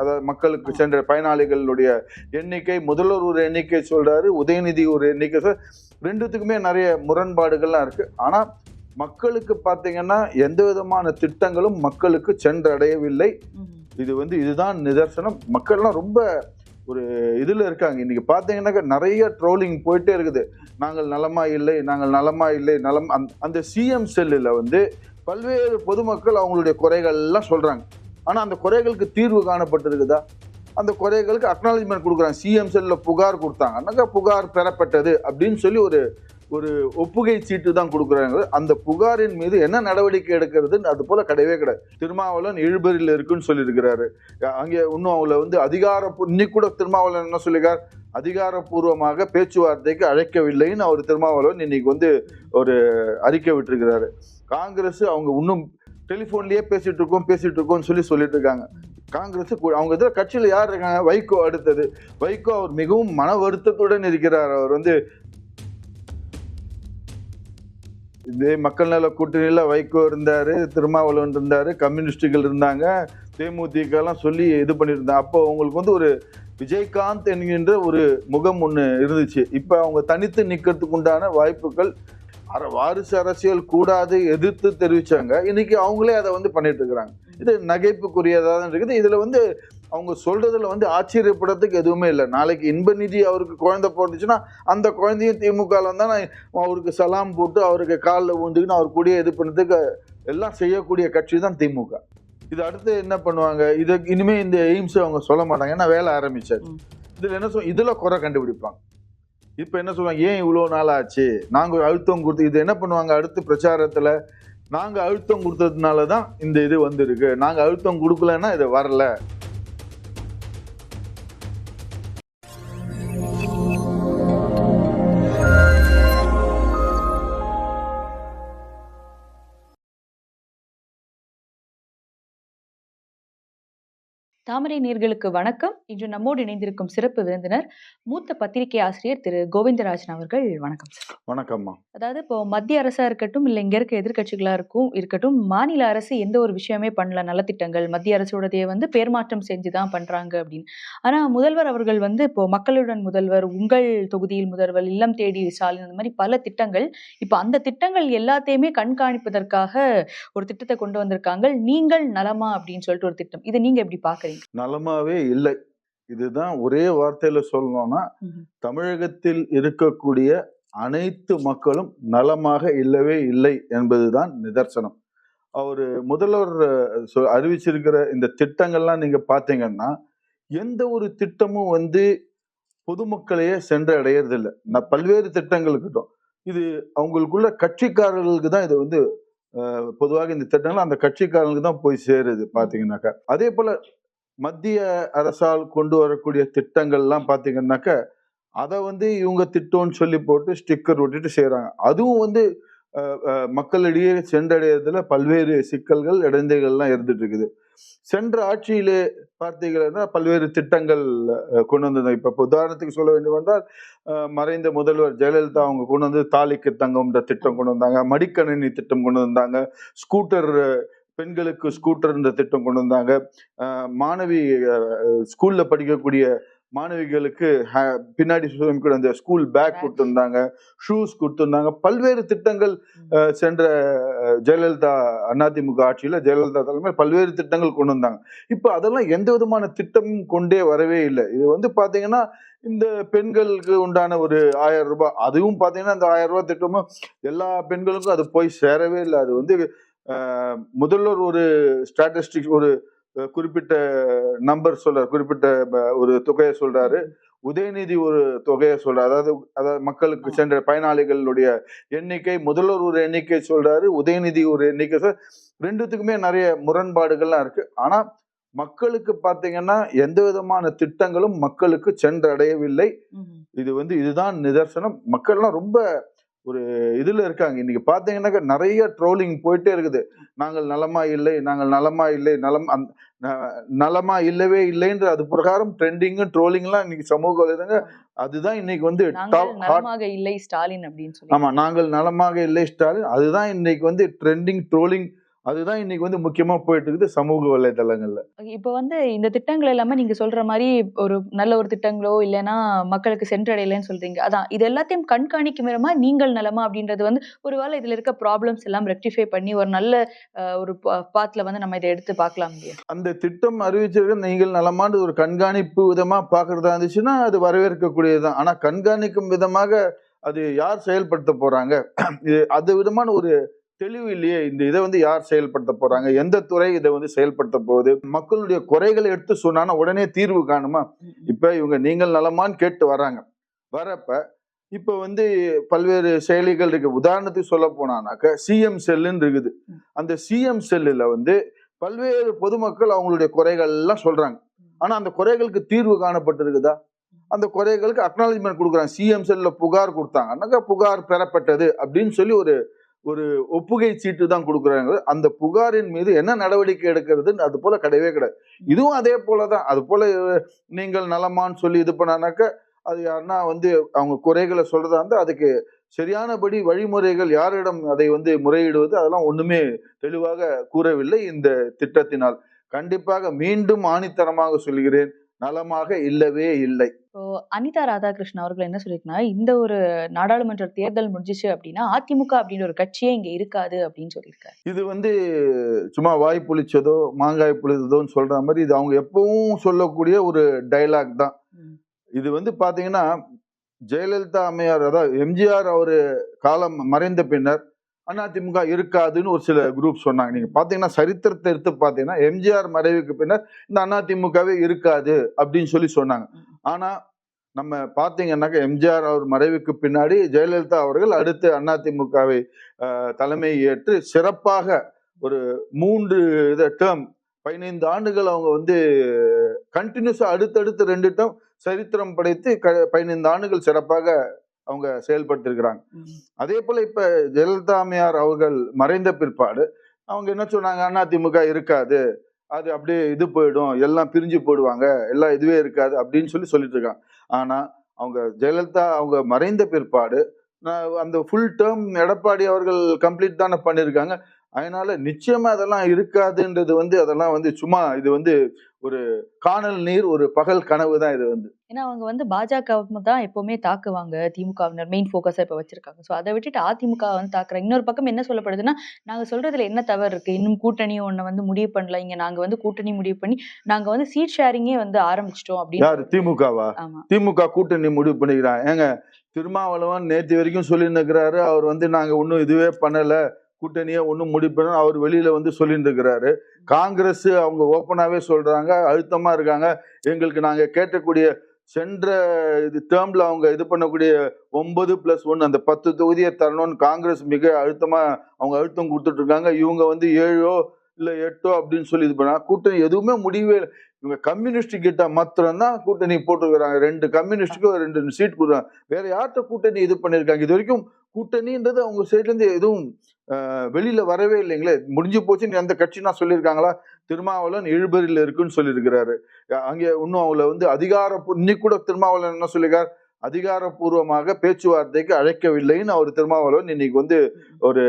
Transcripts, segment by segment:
அதாவது மக்களுக்கு சென்ற பயனாளிகளுடைய எண்ணிக்கை, முதல்வர் ஒரு எண்ணிக்கை சொல்றாரு, உதயநிதி ஒரு எண்ணிக்கை ரெண்டுத்துக்குமே நிறைய முரண்பாடுகள்லாம் இருக்கு. ஆனா மக்களுக்கு பாத்தீங்கன்னா எந்த விதமான திட்டங்களும் மக்களுக்கு சென்றடையவில்லை. இதுதான் நிதர்சனம். மக்கள்லாம் ரொம்ப ஒரு இதுல இருக்காங்க. இன்னைக்கு பாத்தீங்கன்னா நிறைய ட்ரோலிங் போயிட்டே இருக்குது. நாங்கள் நலமா இல்லை, நாங்கள் நலமா இல்லை, அந்த சிஎம் செல்லுல பல்வேறு பொதுமக்கள் அவங்களுடைய குறைகள் எல்லாம் சொல்றாங்க. ஆனா அந்த குறைகளுக்கு தீர்வு காணப்பட்டிருக்குதா? அந்த குறைகளுக்கு அக்னாலஜ்மெண்ட் கொடுக்குறாங்க. சிஎம் செல்ல புகார் கொடுத்தாங்க, புகார் பெறப்பட்டது அப்படின்னு சொல்லி ஒரு ஒப்புகை சீட்டு தான் கொடுக்குறாங்க. அந்த புகாரின் மீது என்ன நடவடிக்கை எடுக்கிறது அது போல கிடையவே கிடையாது. திருமாவளவன் இழுபறியில் இருக்குன்னு சொல்லியிருக்கிறாரு. அங்கே இன்னும் அவங்கள இன்னைக்கு கூட திருமாவளவன் என்ன சொல்லியிருக்கார், அதிகாரப்பூர்வமாக பேச்சுவார்த்தைக்கு அழைக்கவில்லைன்னு அவர் திருமாவளவன் இன்னைக்கு ஒரு அறிக்கை விட்டுருக்கிறாரு. காங்கிரஸ் அவங்க இன்னும் டெலிபோன்லயே பேசிட்டு இருக்கோம்னு சொல்லிட்டு இருக்காங்க. காங்கிரஸ் அவங்க இதுல கட்சியில யார் இருக்காங்க? வைகோ அடுத்தது. வைகோ அவர் மிகவும் மன வருத்தத்துடன் இருக்கிறார். அவர் இதே மக்கள் நல கூட்டணியில வைகோ இருந்தாரு, திருமாவளவன் இருந்தாரு, கம்யூனிஸ்டுகள் இருந்தாங்க, தேமுதிக எல்லாம் சொல்லி இது பண்ணியிருந்தாங்க. அப்போ உங்களுக்கு ஒரு விஜயகாந்த் என்கின்ற ஒரு முகம் ஒண்ணு இருந்துச்சு. இப்ப அவங்க தனித்து நிக்கிறதுக்கு உண்டான வாய்ப்புகள், வாரிசு அரசியல் கூடாது எதிர்த்து தெரிவிச்சாங்க. இன்னைக்கு அவங்களே அதை பண்ணிட்டு இருக்கிறாங்க. இது நகைப்புக்குரியதான் இருக்குது. இதுல அவங்க சொல்றதுல ஆச்சரியப்படுறதுக்கு எதுவுமே இல்லை. நாளைக்கு இன்ப நிதி அவருக்கு குழந்தை போட்டுச்சுன்னா அந்த குழந்தையும் திமுக வந்தா அவருக்கு சலாம் போட்டு அவருக்கு காலில் ஊந்துக்குன்னு அவர் கூடிய இது பண்ணதுக்கு எல்லாம் செய்யக்கூடிய கட்சி தான் திமுக. இது அடுத்து என்ன பண்ணுவாங்க? இனிமே இந்த எய்ம்ஸ் அவங்க சொல்ல மாட்டாங்க, ஏன்னா வேலை ஆரம்பிச்சாரு. இதுல என்ன இதுல குறை கண்டுபிடிப்பாங்க. இப்ப என்ன சொல்லுவாங்க, ஏன் இவ்வளவு நாள் ஆச்சு, நாங்க அழுத்தம் கொடுத்து இது என்ன பண்ணுவாங்க அடுத்து பிரச்சாரத்துல, நாங்க அழுத்தம் கொடுத்ததுனாலதான் இந்த இது வந்திருக்கு, நாங்க அழுத்தம் கொடுக்கலன்னா இது வரல. தாமரை நேர்களுக்கு வணக்கம். இன்று நம்மோடு இணைந்திருக்கும் சிறப்பு விருந்தினர் மூத்த பத்திரிகை ஆசிரியர் திரு கோவிந்தராஜன் அவர்கள். வணக்கம் சார். வணக்கம்மா. அதாவது இப்போ மத்திய அரசா இருக்கட்டும், இல்ல இங்க இருக்க எதிர்கட்சிகளா இருக்கட்டும், மாநில அரசு எந்த ஒரு விஷயமே பண்ணல, நலத்திட்டங்கள் மத்திய அரசோடதைய பேர்மாற்றம் செஞ்சுதான் பண்றாங்க அப்படின்னு. ஆனா முதல்வர் அவர்கள் இப்போ மக்களுடன் முதல்வர், உங்கள் தொகுதியில் முதல்வர், இல்லம் தேடி ஸ்டாலின், அந்த மாதிரி பல திட்டங்கள், இப்ப அந்த திட்டங்கள் எல்லாத்தையுமே கண்காணிப்பதற்காக ஒரு திட்டத்தை கொண்டு வந்திருக்காங்க. நீங்கள் நலமா அப்படின்னு சொல்லிட்டு ஒரு திட்டம். இதை நீங்க எப்படி பாக்குறீங்க? நலமாவே இல்லை. இதுதான் ஒரே வார்த்தையில சொல்லணும்னா, தமிழகத்தில் இருக்கக்கூடிய அனைத்து மக்களும் நலமாக இல்லவே இல்லை என்பதுதான் நிதர்சனம். அவரு முதல்வர் அறிவிச்சிருக்கிற இந்த திட்டங்கள்லாம் நீங்க பாத்தீங்கன்னா, எந்த ஒரு திட்டமும் பொதுமக்களையே சென்று அடையறது இல்லை. பல்வேறு திட்டங்கள் இருக்கட்டும், இது அவங்களுக்குள்ள கட்சிக்காரர்களுக்கு தான் இது பொதுவாக இந்த திட்டங்கள் அந்த கட்சிக்காரர்களுக்கு தான் போய் சேருது பாத்தீங்கன்னாக்கா. அதே போல மத்திய அரசால் கொண்டு வரக்கூடிய திட்டங்கள்லாம் பாத்தீங்கன்னாக்க அதை இவங்க திட்டம்னு சொல்லி போட்டு ஸ்டிக்கர் ஒட்டிட்டு செய்யறாங்க. அதுவும் மக்களிடையே சென்றடையறதுல பல்வேறு சிக்கல்கள், இடைஞ்சல்கள்லாம் இருந்துட்டு இருக்குது. சென்ற ஆட்சியிலே பார்த்தீங்கன்னா பல்வேறு திட்டங்கள் கொண்டு வந்தது. இப்ப உதாரணத்துக்கு சொல்ல வேண்டும் என்றால், மறைந்த முதல்வர் ஜெயலலிதா அவங்க கொண்டு தாலிக்கு தங்கம்ன்ற திட்டம் கொண்டு வந்தாங்க, மடிக்கணினி திட்டம் கொண்டு வந்தாங்க, ஸ்கூட்டர் பெண்களுக்கு ஸ்கூட்டர் என்ற திட்டம் கொண்டு வந்தாங்க, மாணவி ஸ்கூல்ல படிக்கக்கூடிய மாணவிகளுக்கு பின்னாடி அந்த ஸ்கூல் பேக் கொடுத்திருந்தாங்க, ஷூஸ் கொடுத்திருந்தாங்க. பல்வேறு திட்டங்கள் சென்ற ஜெயலலிதா அதிமுக ஆட்சியில ஜெயலலிதா தலைமையில் பல்வேறு திட்டங்கள் கொண்டு வந்தாங்க. இப்ப அதெல்லாம் எந்த விதமான திட்டமும் கொண்டே வரவே இல்லை. இது பாத்தீங்கன்னா இந்த பெண்களுக்கு உண்டான ஒரு 1000 ரூபாய், அதுவும் பாத்தீங்கன்னா இந்த 1000 ரூபாய் திட்டமும் எல்லா பெண்களுக்கும் அது போய் சேரவே இல்லை. அது முதல்வர் ஒரு ஸ்டாட்டிஸ்டிக்ஸ் ஒரு குறிப்பிட்ட நம்பர் சொல்றாரு, குறிப்பிட்ட ஒரு தொகையை சொல்றாரு, உதயநிதி ஒரு தொகையை சொல்றாரு. அதாவது மக்களுக்கு சென்ற பயனாளிகளுடைய எண்ணிக்கை, முதல்வர் ஒரு எண்ணிக்கை சொல்றாரு, உதயநிதி ஒரு எண்ணிக்கை ரெண்டுத்துக்குமே நிறைய முரண்பாடுகள்லாம் இருக்கு. ஆனா மக்களுக்கு பாத்தீங்கன்னா எந்த விதமான திட்டங்களும் மக்களுக்கு சென்றடையவில்லை. இதுதான் நிதர்சனம். மக்கள்லாம் ரொம்ப ஒரு இதுல இருக்காங்க. இன்னைக்கு பாத்தீங்கன்னா நிறைய ட்ரோலிங் போயிட்டே இருக்குது. நாங்கள் நலமா இல்லை, நாங்கள் நலமா இல்லை, நலமா இல்லவே இல்லைன்ற அது பிரகாரம் ட்ரெண்டிங் ட்ரோலிங் எல்லாம் இன்னைக்கு சமூக வலைதளங்க. அதுதான் இன்னைக்கு நலமாக இல்லை ஸ்டாலின் அப்படின்னு சொல்லி. ஆமா, நாங்கள் நலமாக இல்லை ஸ்டாலின், அதுதான் இன்னைக்கு ட்ரெண்டிங் ட்ரோலிங். அதுதான் இன்னைக்கு வந்து முக்கியமா போயிட்டு இருக்குது சமூக வலைதளங்கள்ல. இப்போ வந்து இந்த திட்டங்கள் எல்லாமே நீங்க சொல்ற மாரி ஒரு நல்ல ஒரு திட்டங்களோ, இல்லன்னா மக்களுக்கு சென்றடையலன்னு சொல்றீங்க. அதான் இது எல்லாத்தையும் கண்காணிக்கும் விதமா நீங்கள் நலமா அப்படின்றது வந்து ஒரு வேளை இதுல இருக்க ப்ராப்ளம்ஸ் எல்லாம் ரெக்டிஃபை பண்ணி ஒரு நல்ல ஒரு பாத்ல வந்து நம்ம இத எடுத்து பார்க்கலாம் இல்லையா? அந்த திட்டம் அறிவிச்சிருக்க நீங்கள் நலமாண்டு ஒரு கண்காணிப்பு விதமா பார்க்கறதா இருந்துச்சுன்னா அது வரவேற்கக்கூடியதுதான். ஆனா கண்காணிக்கும் விதமாக அது யார் செயல்படுத்த போறாங்க? அது விதமான ஒரு தெளிவு இல்லையே. இந்த இதை வந்து யார் செயல்படுத்த போறாங்க? எந்த துறை இதை வந்து செயல்படுத்த போகுது? மக்களுடைய குறைகளை எடுத்து சொன்னானா உடனே தீர்வு காணுமா? இப்ப இவங்க நீங்கள் நலமான்னு கேட்டு வராங்க. வரப்ப இப்ப வந்து பல்வேறு செயலிகள் இருக்கு. உதாரணத்துக்கு சொல்ல போனானாக்க சிஎம் செல்லுன்னு இருக்குது. அந்த சிஎம் செல்லுல வந்து பல்வேறு பொதுமக்கள் அவங்களுடைய குறைகள் எல்லாம் சொல்றாங்க. ஆனா அந்த குறைகளுக்கு தீர்வு காணப்பட்டிருக்குதா? அந்த குறைகளுக்கு அக்னாலஜ்மெண்ட் கொடுக்குறாங்க. சிஎம் செல்ல புகார் கொடுத்தாங்கன்னாக்கா புகார் பெறப்பட்டது அப்படின்னு சொல்லி ஒரு ஒரு ஒப்புகை சீட்டு தான் கொடுக்குறாங்க. அந்த புகாரின் மீது என்ன நடவடிக்கை எடுக்கிறதுன்னு அது போல கிடையவே கிடையாது. இதுவும் அதே போலதான். அது போல நீங்கள் நலமான்னு சொல்லி இது பண்ணானாக்க அது யாருன்னா வந்து அவங்க குறைகளை சொல்றதா இருந்தா அதுக்கு சரியானபடி வழிமுறைகள் யாரிடம் அதை வந்து முறையிடுவது அதெல்லாம் ஒண்ணுமே தெளிவாக கூறவில்லை இந்த திட்டத்தினால். கண்டிப்பாக மீண்டும் ஆணித்தரமாக சொல்கிறேன், நலமாக இல்லவே இல்லை. இப்போ அனிதா ராதாகிருஷ்ணன் அவர்கள் என்ன சொல்லியிருக்காங்கன்னா, இந்த ஒரு நாடாளுமன்ற தேர்தல் முடிஞ்சிச்சு அப்படின்னா, அதிமுக அப்படின்ற ஒரு கட்சியே இங்க இருக்காது அப்படின்னு சொல்லியிருக்காரு. இது வந்து சும்மா வாய் புளிச்சதோ மாங்காய் புளிச்சதோன்னு சொல்ற மாதிரி இது அவங்க எப்பவும் சொல்லக்கூடிய ஒரு டைலாக் தான். இது வந்து பாத்தீங்கன்னா ஜெயலலிதா அம்மையார் அதாவது எம்ஜிஆர் அவரு காலம் மறைந்த பின்னர் அதிமுக இருக்காதுன்னு ஒரு சில குரூப் சொன்னாங்க. நீங்க பாத்தீங்கன்னா சரித்திரத்தை எடுத்து பாத்தீங்கன்னா எம்ஜிஆர் மறைவுக்கு பின்னர் இந்த அதிமுகவே இருக்காது அப்படின்னு சொல்லி சொன்னாங்க. ஆனா நம்ம பாத்தீங்கன்னாக்க எம்ஜிஆர் அவர் மறைவுக்கு பின்னாடி ஜெயலலிதா அவர்கள் அடுத்து அதிமுகவை தலைமை ஏற்று சிறப்பாக ஒரு 3 டேர்ம் 15 ஆண்டுகள் அவங்க வந்து கண்டினியூஸா அடுத்தடுத்து 2 டேர்ம் சரித்திரம் படைத்து 15 ஆண்டுகள் சிறப்பாக அவங்க செயல்பட்டு. அதே போல இப்ப ஜெயலலிதா அம்மையார் அவர்கள் மறைந்த பிற்பாடு அவங்க என்ன சொன்னாங்க, அதிமுக இருக்காது, அது அப்படியே இது போயிடும், எல்லாம் பிரிஞ்சு போயிடுவாங்க, எல்லாம் இதுவே இருக்காது அப்படின்னு சொல்லிட்டு இருக்காங்க. ஆனா அவங்க ஜெயலலிதா அவங்க மறைந்த பிற்பாடு அந்த ஃபுல் டேர்ம் எடப்பாடி அவர்கள் கம்ப்ளீட் தானே பண்ணியிருக்காங்க. அதனால நிச்சயமா அதெல்லாம் இருக்காதுன்றது வந்து அதெல்லாம் வந்து சும்மா இது வந்து ஒரு காணல் நீர், ஒரு பகல் கனவு தான் இது வந்து. ஏன்னா அவங்க வந்து பாஜக தான் எப்பவுமே தாக்குவாங்க. திமுகவினர் மெயின் ஃபோக்கஸா இப்ப வச்சிருக்காங்க. சோ அத விட்டுட்டு அதிமுக வந்து தாக்குறாங்க. இன்னொரு பக்கம் என்ன சொல்லப்படுதுன்னா, நாங்க சொல்றதுல என்ன தவறு இருக்கு? இன்னும் கூட்டணி ஒண்ண வந்து முடிவு பண்ணல. இங்க நாங்க வந்து கூட்டணி முடிவு பண்ணி நாங்க வந்து சீட் ஷேரிங்கே வந்து ஆரம்பிச்சிட்டோம் அப்படின்னு. யாரு திமுகவா? ஆமா. திமுக கூட்டணி முடிவு பண்ணிக்கிறாங்க. ஏங்க திருமாவளவன் நேத்து வரைக்கும் சொல்லிட்டு இருக்கிறாரு. அவர் வந்து நாங்க ஒன்னும் இதுவே பண்ணல, கூட்டணியை ஒன்னும் முடிவு பண்ண அவர் வெளியில வந்து சொல்லிட்டு இருக்கிறாரு. காங்கிரஸ் அவங்க ஓப்பனாவே சொல்றாங்க, அழுத்தமா இருக்காங்க. எங்களுக்கு நாங்க கேட்கக்கூடிய சென்ற இது டேர்ம்ல அவங்க இது பண்ணக்கூடிய 9+1 அந்த 10 தொகுதியை தரணும்னு காங்கிரஸ் மிக அழுத்தமா அவங்க அழுத்தம் கொடுத்துட்டு இருக்காங்க. இவங்க வந்து 7ஓ இல்ல 8ஓ அப்படின்னு சொல்லி இது பண்ணா கூட்டணி எதுவுமே முடியவே இல்லை. இவங்க கம்யூனிஸ்ட் கிட்ட மாத்திரம் தான் கூட்டணி போட்டுக்கிறாங்க. 2 கம்யூனிஸ்டுக்கு 2 சீட் கொடுக்குறாங்க. வேற யார்கிட்ட கூட்டணி இது பண்ணிருக்காங்க? இது வரைக்கும் கூட்டணின்றது அவங்க சைட்ல இருந்து எதுவும் வெளியில வரவே இல்லைங்களே. முடிஞ்சு போச்சுன்னு எந்த கட்சினா சொல்லியிருக்காங்களா? திருமாவளவன் இழுபறியில் இருக்குன்னு சொல்லியிருக்கிறாரு. அங்கே இன்னும் அவங்கள வந்து இன்னைக்கு கூட திருமாவளவன் என்ன சொல்லியிருக்கார், அதிகாரப்பூர்வமாக பேச்சுவார்த்தைக்கு அழைக்கவில்லைன்னு அவர் திருமாவளவன் இன்னைக்கு வந்து ஒரு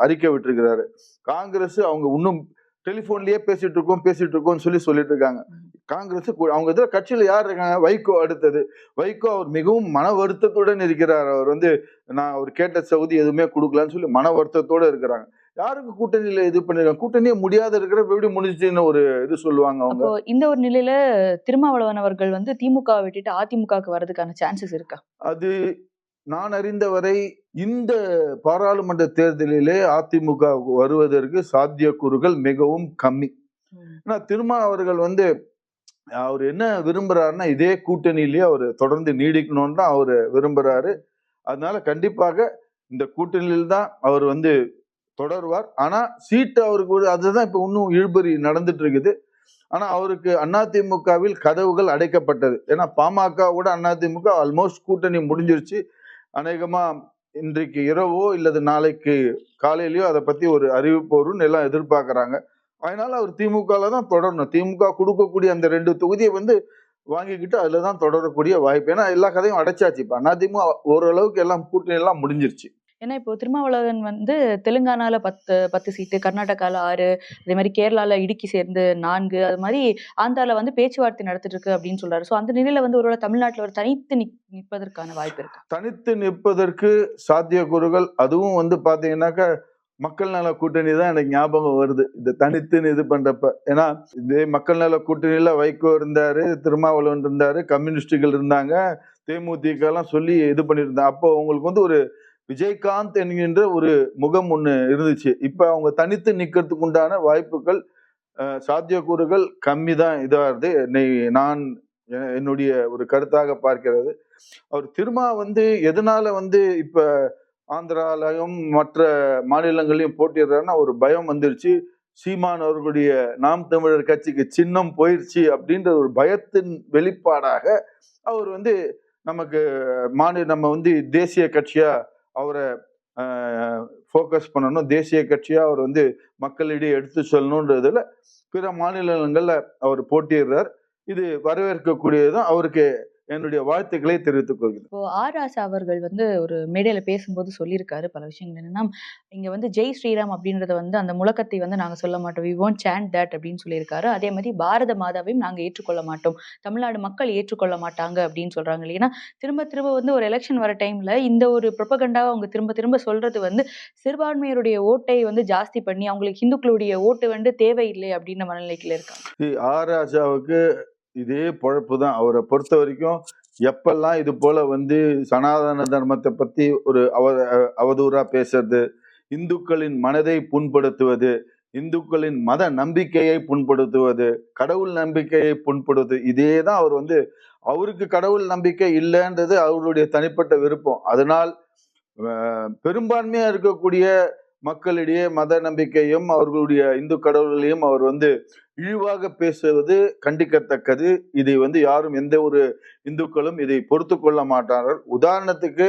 அறிக்கை விட்டிருக்கிறாரு. காங்கிரஸ் அவங்க இன்னும் டெலிபோன்லயே பேசிட்டு இருக்கோம்னு சொல்லிட்டு இருக்காங்க. காங்கிரஸ் அவங்க இதுல கட்சியில யார் இருக்காங்க? வைகோ அடுத்தது. வைகோ அவர் மிகவும் மன வருத்தத்துடன் இருக்கிறார். அவர் வந்து நான் அவர் கேட்ட சவுதி எதுவுமே கொடுக்கலான்னு சொல்லி மன வருத்தத்தோட இருக்கிறாங்க. யாருக்கு கூட்டணியில இது பண்ணிருக்காங்க? கூட்டணியே முடியாத இருக்கிற எப்படி முடிஞ்சுன்னு ஒரு இது சொல்லுவாங்க அவங்க. அப்போ இந்த ஒரு நிலையில திருமாவளவன் அவர்கள் வந்து திமுக விட்டுட்டு அதிமுகவுக்கு வரதுக்கான சான்சஸ் இருக்கா? அது நான் அறிந்தவரை இந்த பாராளுமன்ற தேர்தலிலே அதிமுக வருவதற்கு சாத்தியக்கூறுகள் மிகவும் கம்மி. ஏன்னா திருமா அவர்கள் வந்து அவர் என்ன விரும்புறாருன்னா இதே கூட்டணியிலேயே அவர் தொடர்ந்து நீடிக்கணும்னு தான் அவர் விரும்புறாரு. அதனால கண்டிப்பாக இந்த கூட்டணியில் தான் அவர் வந்து தொடர்வார். ஆனா சீட்டு அவருக்கு அதுதான் இப்ப இன்னும் இழுபறி நடந்துட்டு இருக்குது. ஆனா அவருக்கு அதிமுகவில் கதவுகள் அடைக்கப்பட்டது. ஏன்னா பாமகவோட அதிமுக ஆல்மோஸ்ட் கூட்டணி முடிஞ்சிருச்சு. அநேகமா இன்றைக்கு இரவோ இல்லது நாளைக்கு காலையிலயோ அதை பத்தி ஒரு அறிவிப்பு வரும்னு எல்லாம் எதிர்பார்க்கறாங்க. அதனால அவர் திமுகல தான் தொடரணும். திமுக கொடுக்கக்கூடிய அந்த 2 தொகுதியை வந்து வாங்கிக்கிட்டு அதுலதான் தொடரக்கூடிய வாய்ப்பு. ஏன்னா எல்லா கதையும் அடைச்சாச்சு. இப்ப அதிமுக ஓரளவுக்கு எல்லாம் கூட்டணி எல்லாம் முடிஞ்சிருச்சு. ஏன்னா இப்போ திருமாவளவன் வந்து தெலுங்கானால 10 சீட்டு, கர்நாடகால 6, அதே மாரி கேரளால இடுக்கி சேர்ந்து 4, அது மாரி ஆந்திரால வந்து பேச்சுவார்த்தை நடத்திட்டு இருக்கு அப்படின்னு சொல்றாரு. சோ அந்த நிலையில வந்து ஒருவேளை தமிழ்நாட்டுல ஒரு தனித்து நிற்பதற்கான வாய்ப்பு இருக்கா? தனித்து நிற்பதற்கு சாத்தியக்கூறுகள், அதுவும் வந்து பாத்தீங்கன்னாக்கா மக்கள் நல கூட்டணி தான் எனக்கு ஞாபகம் வருது. இந்த தனித்துன்னு இது பண்றப்ப. ஏன்னா இதே மக்கள் நல கூட்டணியில வைகோ இருந்தாரு, திருமாவளவன் இருந்தாரு, கம்யூனிஸ்டுகள் இருந்தாங்க, தேமுதிக எல்லாம் சொல்லி இது பண்ணியிருந்தாங்க. அப்போ உங்களுக்கு வந்து ஒரு விஜயகாந்த் என்கின்ற ஒரு முகம் ஒண்ணு இருந்துச்சு. இப்ப அவங்க தனித்து நிக்கிறதுக்கு உண்டான வாய்ப்புகள், சாத்தியக்கூறுகள் கம்மி தான் இதாகுது. நான் என்னுடைய ஒரு கருத்தாக பார்க்கிறது. அவர் திருமா வந்து எதனால வந்து இப்ப ஆந்திராலயும் மற்ற மாநிலங்களையும் போட்டிடுறாருன்னா ஒரு பயம் வந்துருச்சு. சீமான் அவர்களுடைய நாம் தமிழர் கட்சிக்கு சின்னம் போயிருச்சு அப்படின்ற ஒரு பயத்தின் வெளிப்பாடாக அவர் வந்து நமக்கு நம்ம வந்து தேசிய கட்சியா அவரை ஃபோக்கஸ் பண்ணணும், தேசிய கட்சியா அவர் வந்து மக்களிடையே எடுத்து சொல்லணுன்றதுல பிற மாநிலங்கள்ல அவர் போட்டியிடுறார். இது வரவேற்கக்கூடியதும், அவருக்கு என்னுடைய வாழ்த்துக்களை தெரிவித்துக் கொள்கிறேன். இப்போ ராசா அவர்கள் வந்து ஒரு மேடையில பேசும்போது சொல்லியிருக்காரு பல விஷயங்கள். என்னன்னா, இங்க வந்து ஜெய் ஸ்ரீராம் அப்படின்றத வந்து அந்த முழக்கத்தை வந்து நாங்க சொல்ல மாட்டோம். வி ஒன்ட் சாண்ட் தட் அப்படின்னு சொல்லியிருக்காரு. அதே மாரி பாரத மாதாவையும் நாங்க ஏற்றுக்கொள்ள மாட்டோம். தமிழ்நாடு மக்கள் ஏற்றுக்கொள்ள மாட்டாங்க அப்படின்னு சொல்றாங்க இல்லையா? ஏன்னா, திரும்ப திரும்ப வந்து ஒரு எலக்ஷன் வர டைம்ல இந்த ஒரு ப்ரொபகண்டாவ அவங்க திரும்ப திரும்ப சொல்றது வந்து சிறுபான்மையினுடைய ஓட்டை வந்து ஜாஸ்தி பண்ணி, அவங்களுக்கு இந்துக்களுடைய ஓட்டு வந்து தேவையில்லை அப்படின்ற மனநிலைக்குள்ள இருக்காங்க. ராஜாவுக்கு இதே பொழப்பு தான். அவரை பொறுத்த வரைக்கும் எப்பெல்லாம் இது போல வந்து சனாதன தர்மத்தை பத்தி ஒரு அவதூறா பேசுறது, இந்துக்களின் மனதை புண்படுத்துவது, இந்துக்களின் மத நம்பிக்கையை புண்படுத்துவது, கடவுள் நம்பிக்கையை புண்படுத்துவது, இதே தான் அவர் வந்து அவருக்கு கடவுள் நம்பிக்கை இல்லைன்றது அவருடைய தனிப்பட்ட விருப்பம். அதனால் பெரும்பான்மையா இருக்கக்கூடிய மக்களிடையே மத நம்பிக்கையும் அவர்களுடைய இந்து கடவுள்களையும் அவர் வந்து இழிவாக பேசுவது கண்டிக்கத்தக்கது. இதை வந்து யாரும் எந்த ஒரு இந்துக்களும் இதை பொறுத்து கொள்ள மாட்டார்கள். உதாரணத்துக்கு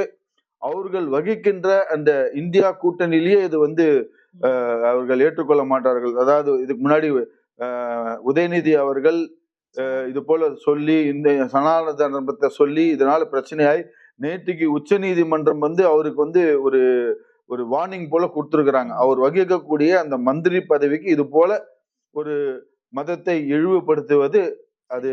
அவர்கள் வகிக்கின்ற அந்த இந்தியா கூட்டணியிலேயே இது வந்து அவர்கள் ஏற்றுக்கொள்ள மாட்டார்கள். அதாவது இதுக்கு முன்னாடி உதயநிதி அவர்கள் இது போல சொல்லி இந்த சனாதன தர்மத்தை சொல்லி இதனால பிரச்சனையாய் நேற்றுக்கு உச்ச நீதிமன்றம் வந்து அவருக்கு வந்து ஒரு ஒரு வார்னிங் போல கொடுத்துருக்குறாங்க. அவர் வகிக்கக்கூடிய அந்த மந்திரி பதவிக்கு இது போல ஒரு மதத்தை இழிவுபடுத்துவது அது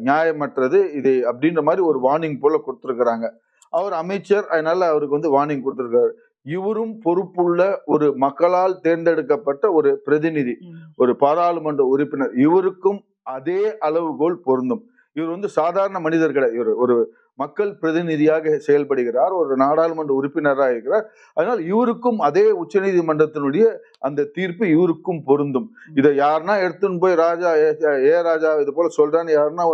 நியாயமற்றது இது அப்படின்ற மாதிரி ஒரு வார்னிங் போல கொடுத்துருக்குறாங்க. அவர் அமைச்சர், அதனால அவருக்கு வந்து வார்னிங் கொடுத்துருக்காரு. இவரும் பொறுப்புள்ள ஒரு மக்களால் தேர்ந்தெடுக்கப்பட்ட ஒரு பிரதிநிதி, ஒரு பாராளுமன்ற உறுப்பினர். இவருக்கும் அதே அளவுகோல் பொருந்தும். இவர் வந்து சாதாரண மனிதர் கிடையாது. இவர் ஒரு மக்கள் பிரதிநிதியாக செயல்படுகிறார், ஒரு நாடாளுமன்ற உறுப்பினராக இருக்கிறார். அதனால் இவருக்கும் அதே உச்சநீதிமன்றத்தினுடைய அந்த தீர்ப்பு இவருக்கும் பொருந்தும். இதை யாருன்னா எடுத்துன்னு போய் ராஜா இது போல சொல்றான்னு யாருன்னா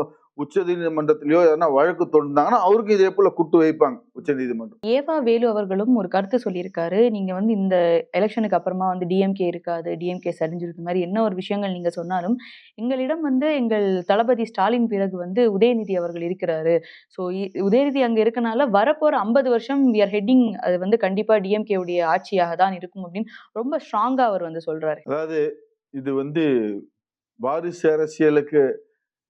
உச்ச நீதிமன்றத்திலேயோ எதனா வழக்கு தொடர்ந்தாங்கன்னா அவருக்கு இதே போல குட்டு வைப்பாங்க உச்ச நீதிமன்றம். ஏவா வேலு அவர்களும் ஒரு கருத்து சொல்லியிருக்காரு. நீங்க வந்து இந்த எலெக்ஷனுக்கு அப்புறமா வந்து டிஎம்கே இருக்காது, டிஎம்கே சரிஞ்சிருக்க மாதிரி என்ன ஒரு விஷயங்கள் நீங்க சொன்னாலும், எங்களிடம் வந்து எங்கள் தளபதி ஸ்டாலின் பிறகு வந்து உதயநிதி அவர்கள் இருக்கிறாரு. ஸோ உதயநிதி அங்க இருக்கனால வரப்போற 50 வருஷம் வி ஆர் ஹெட்டிங் அது வந்து கண்டிப்பா டிஎம்கே உடைய ஆட்சியாக தான் இருக்கும் அப்படின்னு ரொம்ப ஸ்ட்ராங்கா அவர் வந்து சொல்றாரு. அதாவது இது வந்து வாரிசு அரசியலுக்கு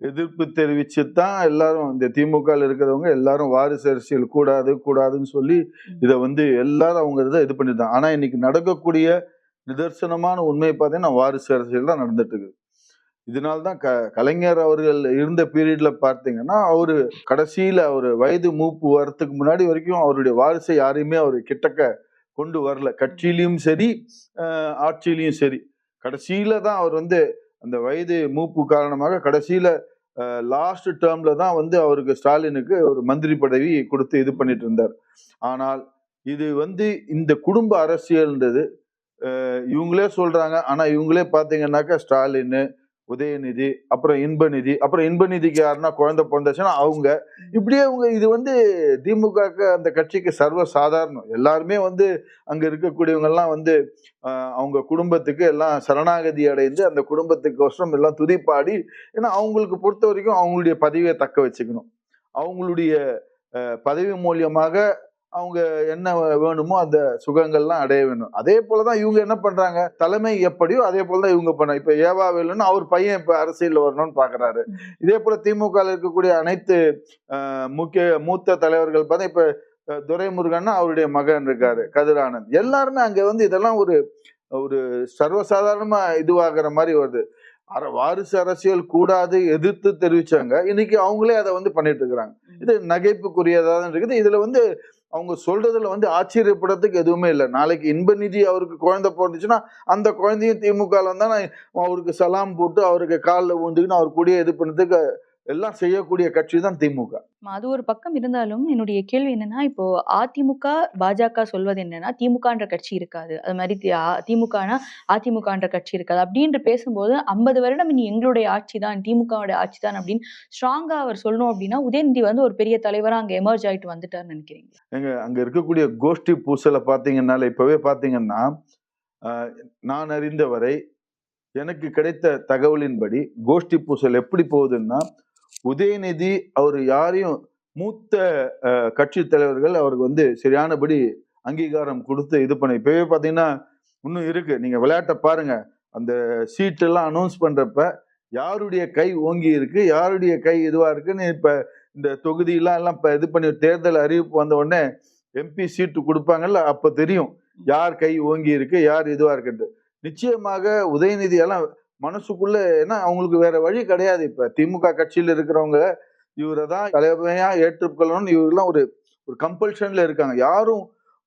எதிர்ப்பு தெரிவிச்சு தான் எல்லாரும் இந்த திமுக இருக்கிறவங்க எல்லாரும் வாரிசு அரசியல் கூடாதுன்னு சொல்லி இதை வந்து எல்லாரும் அவங்க இதை இது பண்ணிட்டாங்க. ஆனா இன்னைக்கு நடக்கக்கூடிய நிதர்சனமான உண்மையை பார்த்தீங்கன்னா வாரிசு அரசியல் தான் நடந்துட்டு இருக்கு. இதனால்தான் கலைஞர் அவர்கள் இருந்த பீரியட்ல பார்த்தீங்கன்னா அவரு கடைசியில அவரு வயது மூப்பு வரத்துக்கு முன்னாடி வரைக்கும் அவருடைய வாரிசை யாரையுமே அவரு கிட்டக்க கொண்டு வரல. கட்சியிலையும் சரி ஆட்சியிலையும் சரி. கடைசியில தான் அவர் வந்து அந்த வயது மூப்பு காரணமாக கடைசியில லாஸ்ட் டேர்ம்ல தான் வந்து அவருக்கு ஸ்டாலினுக்கு ஒரு மந்திரி பதவி கொடுத்து இது பண்ணிட்டு இருந்தார். ஆனால் இது வந்து இந்த குடும்ப அரசியல்ன்றது இவங்களே சொல்றாங்க. ஆனா இவங்களே பாத்தீங்கன்னாக்கா ஸ்டாலின், உதயநிதி, அப்புறம் இன்பநிதிக்கு யாருன்னா குழந்தை பிறந்துச்சுன்னா அவங்க இப்படியே அவங்க இது வந்து திமுக அந்த கட்சிக்கு சர்வ சாதாரணம். எல்லாருமே வந்து அங்க இருக்கக்கூடியவங்க எல்லாம் வந்து அவங்க குடும்பத்துக்கு எல்லாம் சரணாகதி அடைந்து அந்த குடும்பத்துக்கோசரம் எல்லாம் துதிப்பாடி, ஏன்னா அவங்களுக்கு பொறுத்த வரைக்கும் அவங்களுடைய பதவியை தக்க வச்சுக்கணும். அவங்களுடைய பதவி மூலியமாக அவங்க என்ன வேணுமோ அந்த சுகங்கள்லாம் அடைய வேணும். அதே போலதான் இவங்க என்ன பண்றாங்க, தலைமை எப்படியோ அதே போலதான் இவங்க பண்ண. இப்ப ஏவா வேலுன்னு அவர் பையன் இப்ப அரசியல் வரணும்னு பாக்குறாரு. இதே போல திமுக இருக்கக்கூடிய அனைத்து மூத்த தலைவர்கள் பார்த்தா இப்ப துரைமுருகன்னா அவருடைய மகன் இருக்காரு கதிரானந்த், எல்லாருமே அங்க வந்து இதெல்லாம் ஒரு ஒரு சர்வசாதாரணமா இதுவாகிற மாதிரி வருது. வாரிசு அரசியல் கூடாது எதிர்த்து தெரிவிச்சாங்க, இன்னைக்கு அவங்களே அதை வந்து பண்ணிட்டு இருக்கிறாங்க. இது நகைப்புக்குரியதா தான் இருக்குது. இதுல வந்து அவங்க சொல்றதுல வந்து ஆச்சரியப்படுறதுக்கு எதுவுமே இல்லை. நாளைக்கு இன்பநிதி அவருக்கு குழந்தை பிறந்துச்சுன்னா அந்த குழந்தையும் திமுக வந்தா அவருக்கு சலாம் போட்டு அவருக்கு காலில் விழுந்துக்குன்னு அவர் கூடயே இது பண்ணதுக்கு எல்லாம் செய்யக்கூடிய கட்சி தான் திமுக. அது ஒரு பக்கம் இருந்தாலும், என்னுடைய கேள்வி என்னன்னா, இப்போ அதிமுக, பாஜக சொல்வது என்னன்னா, திமுகன்ற கட்சி இருக்காது. அது மாரி திமுகனா அதிமுகன்ற கட்சி இருக்காது. அப்டின்று பேசும்போது 50 வருடம் இனி எங்களுடைய ஆட்சி தான், திமுகவோட ஆட்சி தான் அப்டின்னு ஸ்ட்ராங்கா அவர் சொல்லணும் அப்டின்னா, உதயநிதி வந்து ஒரு பெரிய தலைவரா அங்க எமர்ஜ் ஆயிட்டு வந்துட்டாருன்னு நெனைக்கிறீங்களா? அங்க இருக்கக்கூடிய கோஷ்டி பூசலை பாத்தீங்கன்னால இப்பவே பாத்தீங்கன்னா, நான் அறிந்த வரை எனக்கு கிடைத்த தகவலின்படி கோஷ்டி பூசல் எப்படி போகுதுன்னா, உதயநிதி அவர் யாரையும் மூத்த கட்சி தலைவர்கள் அவருக்கு வந்து சரியானபடி அங்கீகாரம் கொடுத்து இது பண்ண இப்பவே பாத்தீங்கன்னா இன்னும் இருக்கு. நீங்க விளையாட்டை பாருங்க. அந்த சீட் எல்லாம் அனௌன்ஸ் பண்றப்ப யாருடைய கை ஓங்கி இருக்கு, யாருடைய கை இதுவா இருக்குன்னு இப்ப இந்த தொகுதியெல்லாம் எல்லாம் இப்ப இது பண்ணி தேர்தல் அறிவிப்பு வந்த உடனே எம்பி சீட்டு கொடுப்பாங்கல்ல, அப்ப தெரியும் யார் கை ஓங்கி இருக்கு, யார் இதுவா இருக்குன்ட்டு. நிச்சயமாக உதயநிதி எல்லாம் மனசுக்குள்ள, ஏன்னா அவங்களுக்கு வேற வழி கிடையாது. இப்ப திமுக கட்சியில இருக்கிறவங்க இவரை தான் தலைமையா ஏற்றுக்கொள்ளணும், இவரெல்லாம் ஒரு ஒரு கம்பல்ஷன்ல இருக்காங்க. யாரும்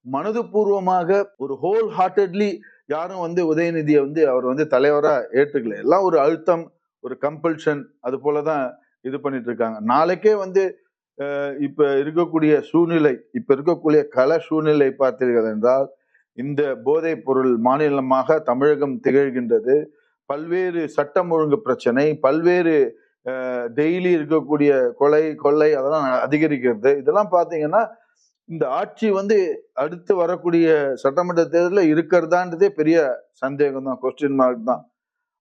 மனது பூர்வமாக ஒரு ஹோல் ஹார்ட்டட்லி யாரும் வந்து உதயநிதியை வந்து அவர் வந்து தலைவரா ஏற்றுக்கல. எல்லாம் ஒரு அழுத்தம், ஒரு கம்பல்ஷன், அது போலதான் இது பண்ணிட்டு இருக்காங்க. நாளைக்கே வந்து இப்ப இருக்கக்கூடிய சூழ்நிலை, இப்ப இருக்கக்கூடிய கள சூழ்நிலை பார்த்தீர்கள் என்றால், இந்த போதைப் பொருள் மாநிலமாக தமிழகம் திகழ்கின்றது. பல்வேறு சட்டம் ஒழுங்கு பிரச்சனை, பல்வேறு டெய்லி இருக்கக்கூடிய கொலை கொள்ளை அதெல்லாம் அதிகரிக்கிறது. இதெல்லாம் பாத்தீங்கன்னா இந்த ஆட்சி வந்து அடுத்து வரக்கூடிய சட்டமன்ற தேர்தலில் இருக்கிறதான்றதே பெரிய சந்தேகம் தான், கொஸ்டின் மார்க் தான்.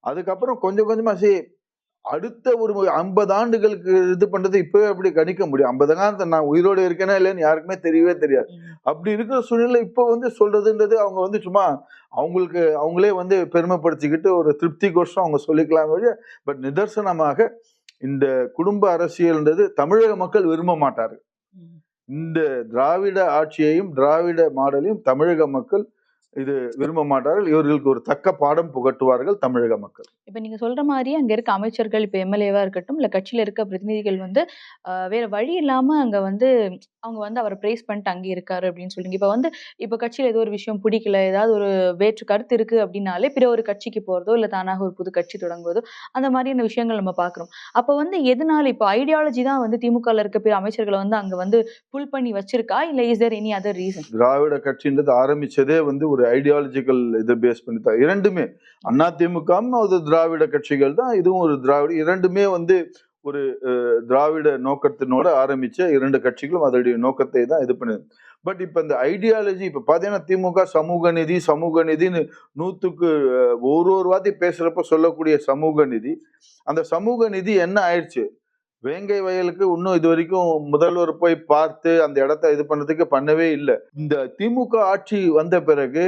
அதுக்கப்புறம் கொஞ்சம் கொஞ்சமா அடுத்த ஒரு 50 ஆண்டுகளுக்கு இது பண்றது இப்பவே அப்படி கணிக்க முடியும். 50 காலத்துல நான் உயிரோடு இருக்கேனா இல்லைன்னு யாருக்குமே தெரியவே தெரியாது. அப்படி இருக்கிற சூழ்நிலை இப்போ வந்து சொல்றதுன்றது அவங்க வந்து சும்மா அவங்களுக்கு அவங்களே வந்து பெருமைப்படுத்திக்கிட்டு ஒரு திருப்தி கோஷம் அவங்க சொல்லிக்கலாம். பட் நிதர்சனமாக இந்த குடும்ப அரசியல்ன்றது தமிழக மக்கள் விரும்ப மாட்டார்கள். இந்த திராவிட ஆட்சியையும் திராவிட மாடலையும் தமிழக மக்கள் இது விரும்ப மாட்டார்கள். இவர்களுக்கு ஒரு தக்க பாடம் புகட்டுவார்கள் தமிழக மக்கள். இப்ப நீங்க சொல்ற மாதிரி அங்க இருக்க அமைச்சர்கள், இப்ப எம்எல்ஏவா இருக்கட்டும், இல்ல கட்சியில இருக்க பிரதிநிதிகள் வந்து வேற வழி இல்லாம அங்க வந்து அவங்க வந்து அவரை பிரைஸ் பண்ணிட்டு அங்கே இருக்காரு அப்படின்னு சொல்றீங்க. இப்ப வந்து இப்ப கட்சியில ஏதோ ஒரு விஷயம் பிடிக்கல, ஏதாவது ஒரு வேற்று கருத்து இருக்கு அப்படின்னாலே பிற ஒரு கட்சிக்கு போறதோ, இல்ல தானாக ஒரு புது கட்சி தொடங்குவதோ, அந்த மாதிரியான விஷயங்கள் நம்ம பாக்குறோம். அப்ப வந்து எதனால இப்ப ஐடியாலஜி தான் வந்து திமுகல இருக்க பிற அமைச்சர்களை வந்து அங்க வந்து புல் பண்ணி வச்சிருக்கா, இல்ல is there any other reason? Dravida கட்சின்றது ஆரம்பிச்சதே வந்து ஒரு ஐடியாலஜிக்கல் இதை பேஸ் பண்ணி தான். இரண்டுமே அதிமுகவும் ஒரு திராவிட கட்சிகள் தான், இதுவும் ஒரு திராவிட, இரண்டுமே வந்து ஒரு திராவிட நோக்கத்தினோட ஆரம்பிச்ச இரண்டு கட்சிகளும் அதனுடைய நோக்கத்தை தான் இது பண்ணுது. பட் இப்ப இந்த ஐடியாலஜி இப்ப பாத்தீங்கன்னா திமுக சமூக நிதி சமூக நிதின்னு 100க்கு ஒரு வாட்டி பேசுறப்ப சொல்லக்கூடிய சமூக நிதி, அந்த சமூக நிதி என்ன ஆயிடுச்சு, வேங்கை வயலுக்கு இன்னும் இது வரைக்கும் முதல்வர் போய் பார்த்து அந்த இடத்த இது பண்ணதுக்கு பண்ணவே இல்லை. இந்த திமுக ஆட்சி வந்த பிறகு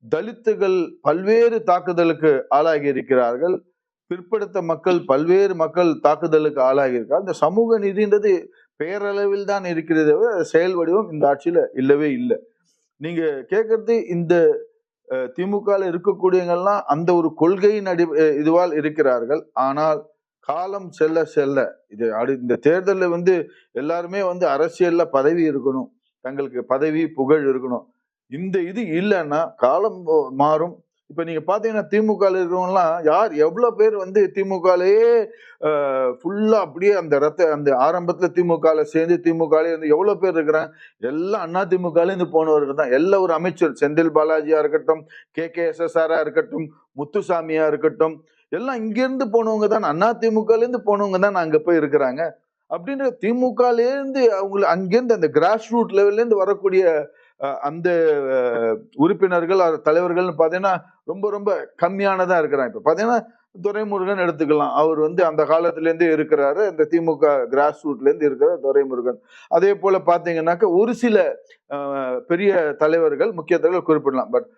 தலித்துகள் பல்வேறு தாக்குதலுக்கு ஆளாகி இருக்கிறார்கள். பிற்படுத்த மக்கள் பல்வேறு மக்கள் தாக்குதலுக்கு ஆளாகி இருக்காங்க. இந்த சமூக நீதின்றது பேரளவில் தான் இருக்கிறது, செயல் வடிவம் இந்த ஆட்சியில இல்லவே இல்லை. நீங்க கேட்கறது இந்த திமுக இருக்கக்கூடியவங்கெல்லாம் அந்த ஒரு கொள்கையின் இதுவால் இருக்கிறார்கள். ஆனால் காலம் செல்ல செல்ல இது இந்த தேர்தலில் வந்து எல்லாருமே வந்து அரசியல்ல பதவி இருக்கணும், தங்களுக்கு பதவி புகழ் இருக்கணும். இந்த இது இல்லைன்னா காலம் மாறும். இப்ப நீங்க பாத்தீங்கன்னா திமுக இருக்கிறவங்கலாம் யார் எவ்வளவு பேர் வந்து திமுகலயே ஃபுல்லா அப்படியே அந்த ஆரம்பத்துல திமுக சேர்ந்து திமுக வந்து எவ்வளவு பேர் இருக்கிறாங்க, எல்லாம் அதிமுக இருந்து போனவர்கள் தான். எல்லா ஒரு அமைச்சர் செந்தில் பாலாஜியா இருக்கட்டும், KKSSR இருக்கட்டும், முத்துசாமியா இருக்கட்டும், எல்லாம் இங்கிருந்து போனவங்க தான், அதிமுக இருந்து போனவங்க தான் அங்க போய் இருக்கிறாங்க. அப்படின்ற திமுகல இருந்து அவங்க அங்கிருந்து அந்த கிராஸ் ரூட் லெவல்ல இருந்து வரக்கூடிய அந்த உறுப்பினர்கள் தலைவர்கள் பாத்தீங்கன்னா ரொம்ப ரொம்ப கம்மியானதா இருக்கிறாங்க. இப்ப பாத்தீங்கன்னா துரைமுருகன் எடுத்துக்கலாம், அவர் வந்து அந்த காலத்துல இருந்து இருக்கிறாரு, இந்த திமுக கிராஸ் ரூட்ல இருந்து இருக்கிற துரைமுருகன். அதே போல பாத்தீங்கன்னாக்க ஒரு சில பெரிய தலைவர்கள் முக்கிய தலைவர்கள் குறிப்பிடலாம். பட்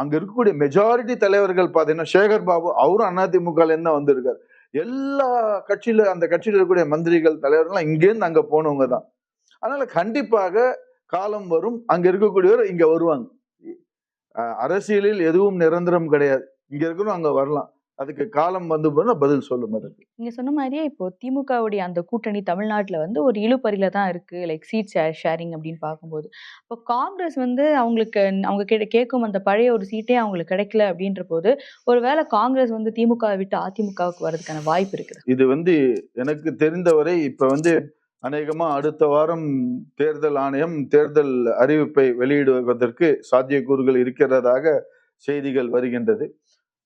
அங்க இருக்கக்கூடிய மெஜாரிட்டி தலைவர்கள் பாத்தீங்கன்னா சேகர் பாபு, அவரும் அதிமுக இருந்து தான் வந்திருக்காரு. எல்லா கட்சியில அந்த கட்சியில இருக்கக்கூடிய மந்திரிகள் தலைவர்கள் இங்கேருந்து அங்க போனவங்க தான். அதனால கண்டிப்பாக காலம் வரும், அங்க இருக்கக்கூடியவர் இங்க வருவாங்க. அரசியலில் எதுவும் நிரந்தரம் கிடையாது. இங்க இருக்கணும், அங்க வரலாம். அதுக்கு காலம் வந்து போனா பதில் சொல்லும் அதுக்கு. நீங்க சொன்ன மாதிரியே இப்போ திமுகவுடைய அந்த கூட்டணி தமிழ்நாட்டுல வந்து ஒரு இழுபறியில தான் இருக்கு. லைக் சீட் ஷேரிங் அப்படின்னு பார்க்கும்போது. இப்போ காங்கிரஸ் வந்து அவங்களுக்கு அவங்க கேட்கும் அந்த பழைய ஒரு சீட்டே அவங்களுக்கு கிடைக்கல அப்படின்ற போது, ஒரு வேளை காங்கிரஸ் வந்து திமுகவை விட்டு அதிமுகவுக்கு வர்றதுக்கான வாய்ப்பு இருக்குதா? இது வந்து எனக்கு தெரிந்தவரை இப்ப வந்து அநேகமா அடுத்த வாரம் தேர்தல் ஆணையம் தேர்தல் அறிவிப்பை வெளியிடுவதற்கு சாத்தியக்கூறுகள் இருக்கிறதாக செய்திகள் வருகின்றது.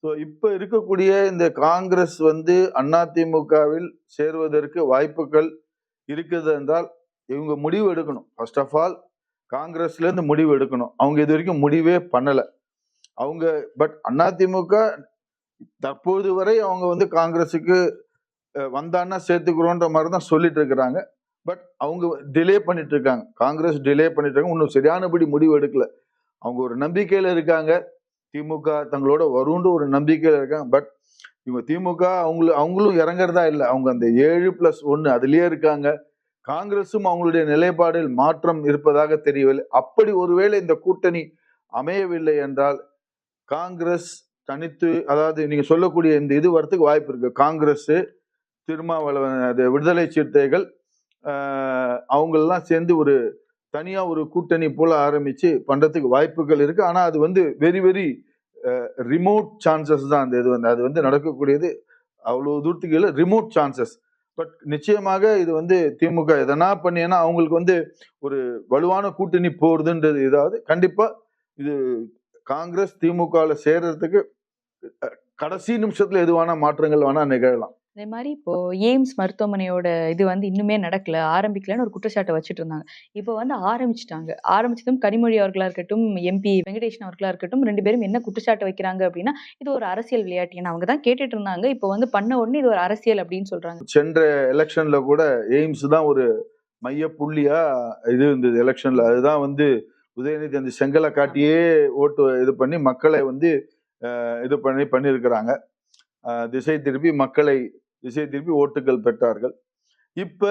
ஸோ இப்ப இருக்கக்கூடிய இந்த காங்கிரஸ் வந்து அதிமுகவில் சேருவதற்கு வாய்ப்புகள் இருக்குது என்றால் இவங்க முடிவு எடுக்கணும். ஃபர்ஸ்ட் ஆஃப் ஆல் காங்கிரஸ்ல இருந்து முடிவு எடுக்கணும். அவங்க இது வரைக்கும் முடிவே பண்ணல. அவங்க பட் அதிமுக தற்போது வரை அவங்க வந்து காங்கிரஸுக்கு வந்தான்னா சேர்த்துக்கிறோன்ற மாதிரி தான் சொல்லிட்டு இருக்கிறாங்க. பட் அவங்க டிலே பண்ணிட்டு இருக்காங்க. காங்கிரஸ் டிலே பண்ணிட்டு இருக்காங்க. இன்னும் சரியானபடி முடிவு எடுக்கல. அவங்க ஒரு நம்பிக்கையில இருக்காங்க. திமுக தங்களோட வரும்ன்ற ஒரு நம்பிக்கையில இருக்காங்க. பட் இவங்க திமுக அவங்களும் இறங்குறதா இல்லை. அவங்க அந்த 7+1 அதுலயே இருக்காங்க. காங்கிரஸும் அவங்களுடைய நிலைப்பாடில் மாற்றம் இருப்பதாக தெரியவில்லை. அப்படி ஒருவேளை இந்த கூட்டணி அமையவில்லை என்றால் காங்கிரஸ் தனித்து, அதாவது நீங்க சொல்லக்கூடிய இந்த இது வரத்துக்கு வாய்ப்பு இருக்கு. காங்கிரஸ், திருமாவளவன், விடுதலை சிறுத்தைகள், அவங்களெல்லாம் சேர்ந்து ஒரு தனியா ஒரு கூட்டணி போல ஆரம்பிச்சு பண்றதுக்கு வாய்ப்புகள் இருக்கு. ஆனா அது வந்து வெரி வெரி ரிமோட் சான்சஸ் தான். அந்த இது வந்து அது வந்து நடக்கக்கூடியது அவ்வளவு தூரத்துக்கு இல்லை, ரிமோட் சான்சஸ். பட் நிச்சயமாக இது வந்து திமுக எதனா பண்ணினா அவங்களுக்கு வந்து ஒரு வலுவான கூட்டணி போறதுன்றது ஏதாவது கண்டிப்பா இது காங்கிரஸ் திமுகவில் சேர்றதுக்கு கடைசி நிமிஷத்துல எதுவான மாற்றங்கள் வேணா நிகழலாம். அதே மாதிரி இப்போ எய்ம்ஸ் மருத்துவமனையோட இது வந்து இன்னுமே நடக்கல, ஆரம்பிக்கலன்னு ஒரு குற்றச்சாட்டை வச்சுட்டு இருந்தாங்க. இப்போ வந்து ஆரம்பிச்சுட்டாங்க. ஆரம்பிச்சதும் கனிமொழி அவர்களா இருக்கட்டும், எம்பி வெங்கடேஷன் அவர்களா இருக்கட்டும் 2 பேரும் என்ன குற்றச்சாட்டு வைக்கிறாங்க அப்படின்னா, இது ஒரு அரசியல் விளையாட்டு. ஏன்னா அவங்க தான் கேட்டுட்டு இருந்தாங்க. இப்போ வந்து பண்ண உடனே இது ஒரு அரசியல் அப்படின்னு சொல்றாங்க. சென்ற எலெக்ஷன்ல கூட எய்ம்ஸ் தான் ஒரு மைய புள்ளியா இது இருந்தது எலெக்ஷன்ல. அதுதான் வந்து உதயநிதி அந்த செங்கலை காட்டியே ஓட்டு இது பண்ணி மக்களை வந்து இது பண்ணியிருக்கிறாங்க. திசை திருப்பி ஓட்டுகள் பெற்றார்கள். இப்ப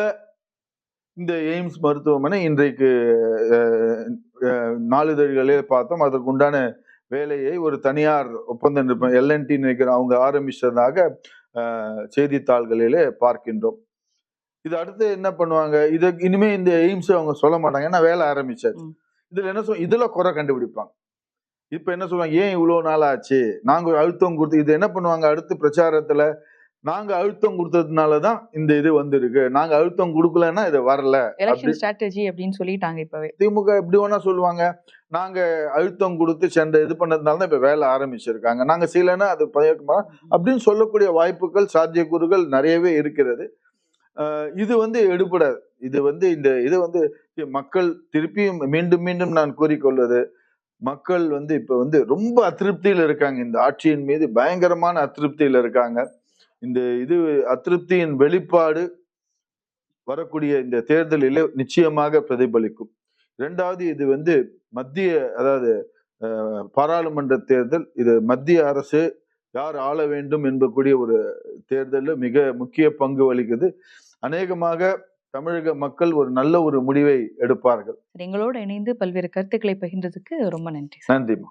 இந்த எய்ம்ஸ் மருத்துவமனை இன்றைக்கு நாளிதழ்களே பார்த்தோம். அதற்கு உண்டான வேலையை ஒரு தனியார் ஒப்பந்த நிறுவனம் LNT நினைக்கிற அவங்க ஆரம்பிச்சதாக செய்தித்தாள்களிலே பார்க்கின்றோம். இது அடுத்து என்ன பண்ணுவாங்க? இனிமே இந்த எய்ம்ஸ் அவங்க சொல்ல மாட்டாங்க. ஏன்னா வேலை ஆரம்பிச்சாச்சு. இதுல என்ன இதுல குறை கண்டுபிடிப்பாங்க. இப்ப என்ன சொல்லுவாங்க, ஏன் இவ்வளவு நாள் ஆச்சு, நாங்க அழுத்தம் கொடுத்து இது என்ன பண்ணுவாங்க அடுத்து பிரச்சாரத்துல, நாங்க அழுத்தம் கொடுத்ததுனாலதான் இந்த இது வந்திருக்கு, நாங்க அழுத்தம் கொடுக்கலன்னா இது வரல, எலெக்ஷன் ஸ்ட்ராட்டஜி அப்படின்னு சொல்லிட்டாங்க. இப்பவே திமுக எப்படி வேணா சொல்லுவாங்க, நாங்க அழுத்தம் கொடுத்து சென்ற இது பண்ணதுனால தான் இப்ப வேலை ஆரம்பிச்சிருக்காங்க, நாங்க செய்யலைன்னா அது அப்படின்னு சொல்லக்கூடிய வாய்ப்புகள் சாத்தியக்கூறுகள் நிறையவே இருக்கிறது. இது வந்து எடுபடாது. இது வந்து இது வந்து மக்கள் திருப்பியும் மீண்டும் மீண்டும் நான் கூறிக்கொள்வது, மக்கள் வந்து இப்ப வந்து ரொம்ப அதிருப்தியில இருக்காங்க. இந்த ஆட்சியின் மீது பயங்கரமான அதிருப்தியில இருக்காங்க. இந்த இது அதிருப்தியின் வெளிப்பாடு வரக்கூடிய இந்த தேர்தலில் நிச்சயமாக பிரதிபலிக்கும். இரண்டாவது, இது வந்து அதாவது பாராளுமன்ற தேர்தல். இது மத்திய அரசு யார் ஆள வேண்டும் என்பக்கூடிய ஒரு தேர்தலில் மிக முக்கிய பங்கு வகிக்குது. அநேகமாக தமிழக மக்கள் ஒரு நல்ல ஒரு முடிவை எடுப்பார்கள். எங்களோடு இணைந்து பல்வேறு கருத்துக்களை பகிர்ந்ததுக்கு ரொம்ப நன்றி. நன்றிமா.